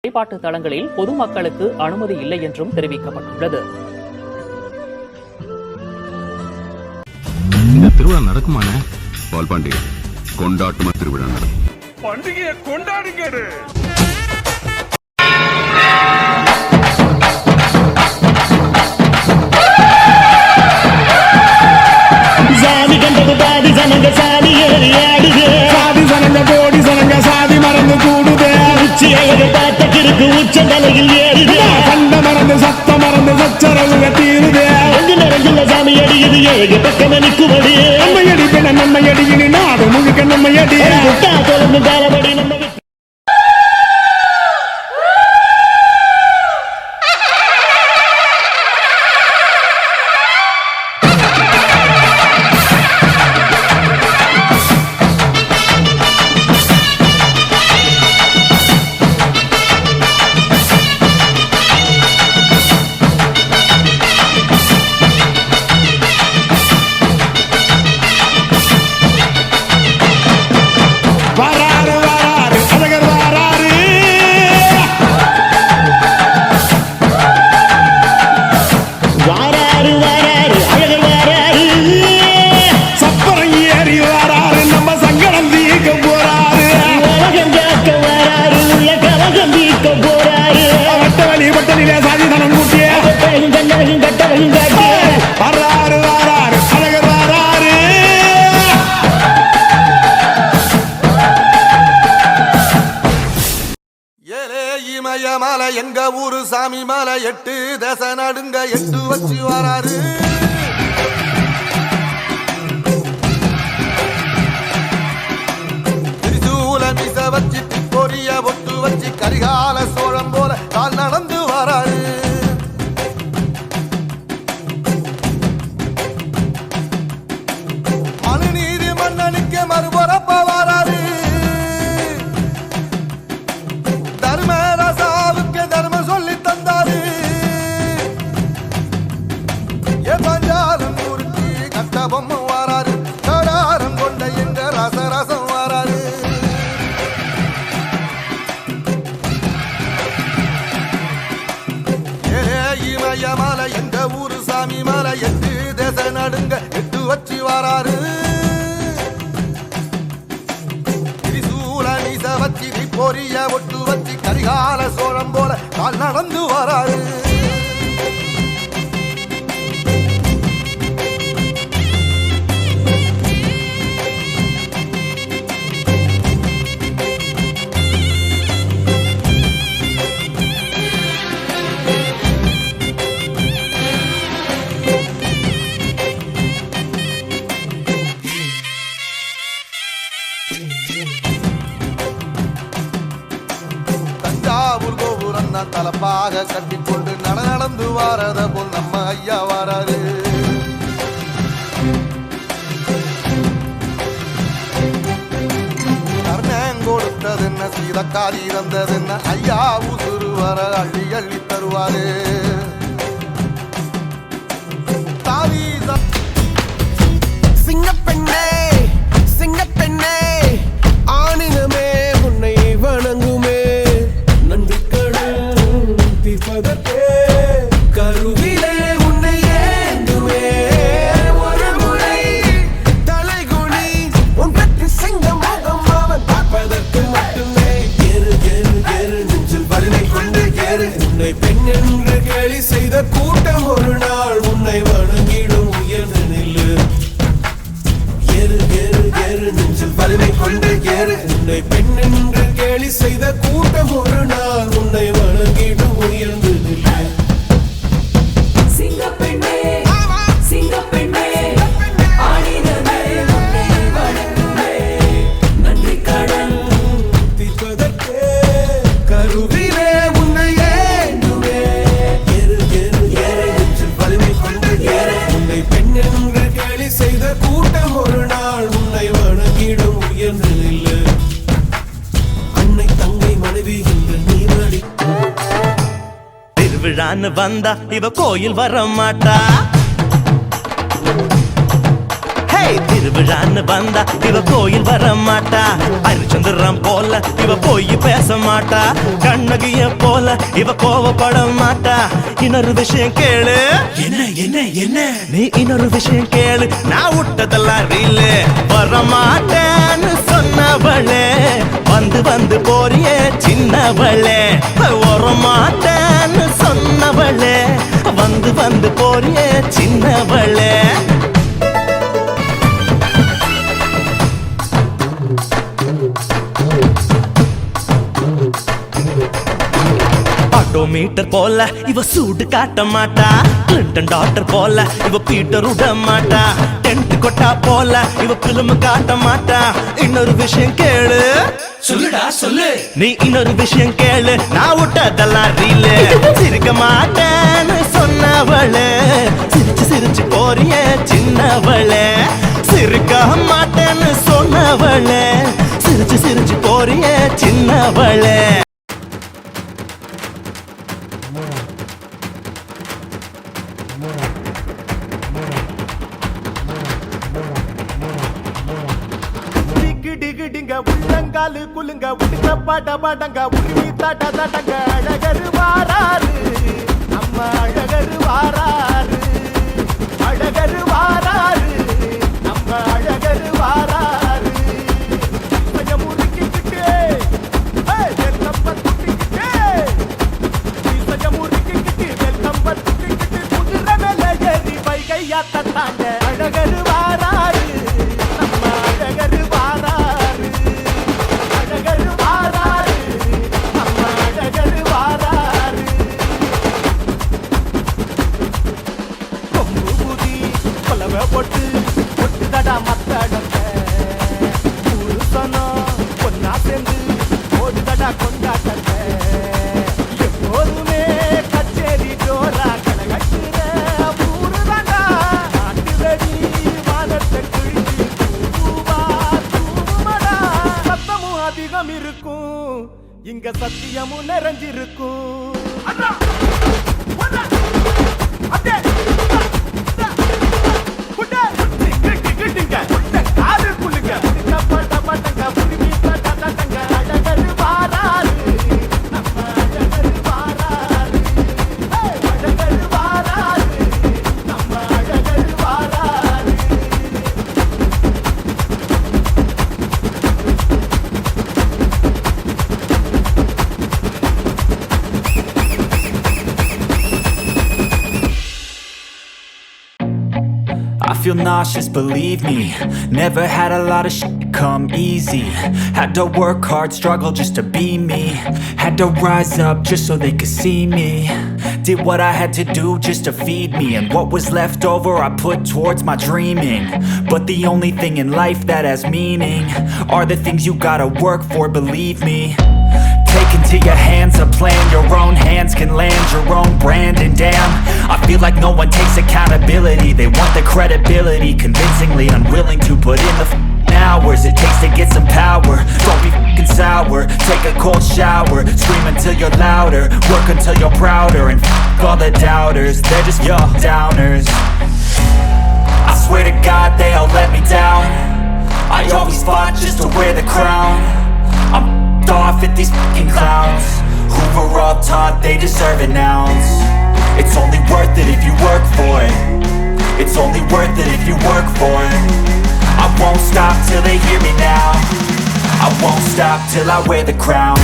வழிபாட்டு தலங்களில் பொதுமக்களுக்கு அனுமதி இல்லை என்றும் தெரிவிக்கப்பட்டுள்ளது. இந்த திருவிழா நடக்குமான பால் பாண்டிகை கொண்டாட்டமா திருவிழா நடக்கும். பண்டிகையை கொண்டாடுங்க. சாதி கண்டது பாதி சனங்க சாதி ஏறி ஆடுது, சாதி சனங்க கோடி சனங்க சாதி மறந்து கூடுது, உச்சி அழகு பார்த்த கிறுக்கு உச்ச தலையில் ஏறுது, கண்ட மறந்து சத்த மறந்து சச்சரவுக தீருது, எங்கு நிறைஞ்சுள்ள சாமி அடியுது ஏழு பக்கம் நிற்குமடி, நம்மை அடிப்பின நம்மை அடியினி நாடு முழுக்க நம்மை அடி தொடர்ந்து காலபடி நம்ம மலை எங்க ஊரு சாமி மலை 8 தேச நடுங்க 8 வச்சு வராரு. திரிசூல மிச வச்சு பொரிய ஒட்டு வச்சு கரிகால சோழம் போல கால் நடந்து வராரு. மனுநீதி மன்னனுக்கு மறுபுறப்ப வராரு. பொம்மை வாராரு, கடாரம் கொண்ட எங்க ரசரசம் வாராரு. இமய மலை எங்க ஊரு சாமி மலை 8 தேச நடுங்க 8 வச்சு வாராரு. திரிசூல மீச வச்சு பொரிய ஒட்டு வச்சு கரிகால சோழம் போல கால் நடந்து வராரு. தலப்பாக கட்டிக்கொண்டு நடந்து வாரத போல் நம்ம ஐயா வாராரு. கர்ணன் கொடுத்தது என்ன சீதக்காரி இறந்தது என்ன ஐயா உசுறு வர அள்ளி அள்ளி தருவாரு. சிங்கப்பெண்ணே சிங்கப்பெண்ணே ஆணினமே உன்னை வணங்குமே, நன்றி தீர்ப்பதற்கே கருவிலே உன்னை ஏந்துவே. ஒரு முறை தலைகுனி உன் பற்றி சிங்க முகம் அவன் பார்ப்பதற்கு மட்டுமே. ஏறு ஏறு ஏறு நெஞ்சில் வலிமை கொண்டு ஏறு, உன்னை பெண் என்று கேலி செய்த கூட்டம் ஒரு நாள் உன்னை வணங்கிடும் உயர்ந்து நில்லு. ஏறு ஏறு ஏறு நெஞ்சில் வலிமை கொண்டு ஏறு, உன்னை பெண் என்று கேலி செய்த கூட்டம் ஒரு நாள் உன்னை வணங்கிடும் உயர்ந்து நில்லு. சிங்கப்பெண்ணே சிங்கப்பெண்ணே ஆணினமே உன்னை வணங்குமே, நன்றி கடன் தீர்ப்பதற்கே கருவிலே உன்னை ஏந்துவே. ஏறு ஏறு ஏறு நெஞ்சில் வலிமை கொண்டு ஏறு, உன்னை பெண் என்று கேலி செய்த கூட்டம் ஒரு நாள் உன்னை வணங்கிடும் உயர்ந்து நில்லு. அன்னை தங்கை மனைவி என்று நீ வழி திருவிழான்னு வந்தா இவ கோயில் வர மாட்டா. திருவிழான்னு வந்தா இவ கோயில் வர மாட்டா ஹரிச்சந்திரன் போல இவ போய் பேச மாட்டா கண்ணகிய போல இவ கோவப்பட மாட்டா இன்னொரு விஷயம் கேளு என்ன என்ன என்ன நீ இன்னொரு விஷயம் கேளு நான் விட்டதெல்லாம் ரீலு வர மாட்டேன்னு சொன்னவளே வந்து வந்து போறியே சின்னவளே வர மாட்டேன்னு சொன்னவளே வந்து வந்து போறியே சின்னவளே ஆட்டோமீட்டர் போல இவ சூடு காட்ட மாட்டா கிளின்டன் டாக்டர் போல இவ பீட்டர் விட மாட்டா டென்ட் கொட்டா போல இவ பிலிம் காட்ட மாட்டா இன்னொரு விஷயம் கேளு சொல்லுடா சொல்லு நீ இன்னொரு விஷயம் கேளு நான் விட்டதெல்லாம் ரீலு சிரிக்க மாட்டேன்னு சொன்னவளே சிரிச்சு சிரிச்சு போறியே சின்னவளே சிரிக்க மாட்டேன்னு சொன்னவளே சிரிச்சு சிரிச்சு போறியே சின்னவளே டிகிடிங்க உள்ளங்காலு குலுங்க உடுக்க பாட பாடங்க உருவி தட தடங்க அழகரு வாராரு நம்ம அழகரு வாராரு அழகரு வாராரு நம்ம அழகரு வாராரு கொஞ்சம் முறுக்கிக்கிட்டு வெள்ளம் பத்துக்கிட்டு கொஞ்சம் முறுக்கிக்கிட்டு வெள்ளம் பத்துக்கிட்டு குதிரை மேல ஏறி வைகையா தட்டாங்க அழகரு வாராரு நம்ம அழகரு வாராரு அழகரு வாராரு நம்ம அழகரு வாராரு கொம்பு புதி கொலவை போட்டு பொட்டுதடா மத்தடங்க புருஷனும் பொன்னா சேர்ந்து ஓடுதடா கொண்டாட்டங்க எப்போதுமே கச்சேரி ஜோரா கலகட்டுற ஊருதாண்டா நாட்டு வெடி வானத்தை கிழிச்சு தூவா தூவுமடா சத்தமும் அதிகம் இருக்கும் இங்க சத்தியமும் நிறைஞ்சிருக்கும் அண்ணா ஒண்ணா அடே குட்டே கிட்டிங்க காது குளுங்க பட்ட பட்டங்க புரிவி பட்ட தட்டங்க அழகரு வாராரு நம்ம அழகரு வாராரு அழகரு வாராரு நம்ம அழகரு வாராரு I feel nauseous, believe me. Never had a lot of shit come easy. Had to work hard, struggle just to be me. Had to rise up just so they could see me. Did what I had to do just to feed me. And what was left over I put towards my dreaming. But the only thing in life that has meaning are the things you gotta work for, believe me. Take into your hands a plan. Your own hands can land your own brand. And damn, I feel like no one takes accountability. They want the credibility, convincingly unwilling to put in the hours it takes to get some power. Don't be f***ing sour. Take a cold shower. Scream until you're louder. Work until you're prouder. And f*** all the doubters, they're just your downers. I swear to God they all let me down. I always fought just to wear the crown. I'm off at these fucking clowns who were all taught they deserve an ounce. It's only worth it if you work for it. It's only worth it if you work for it. I won't stop till they hear me now. I won't stop till I wear the crown.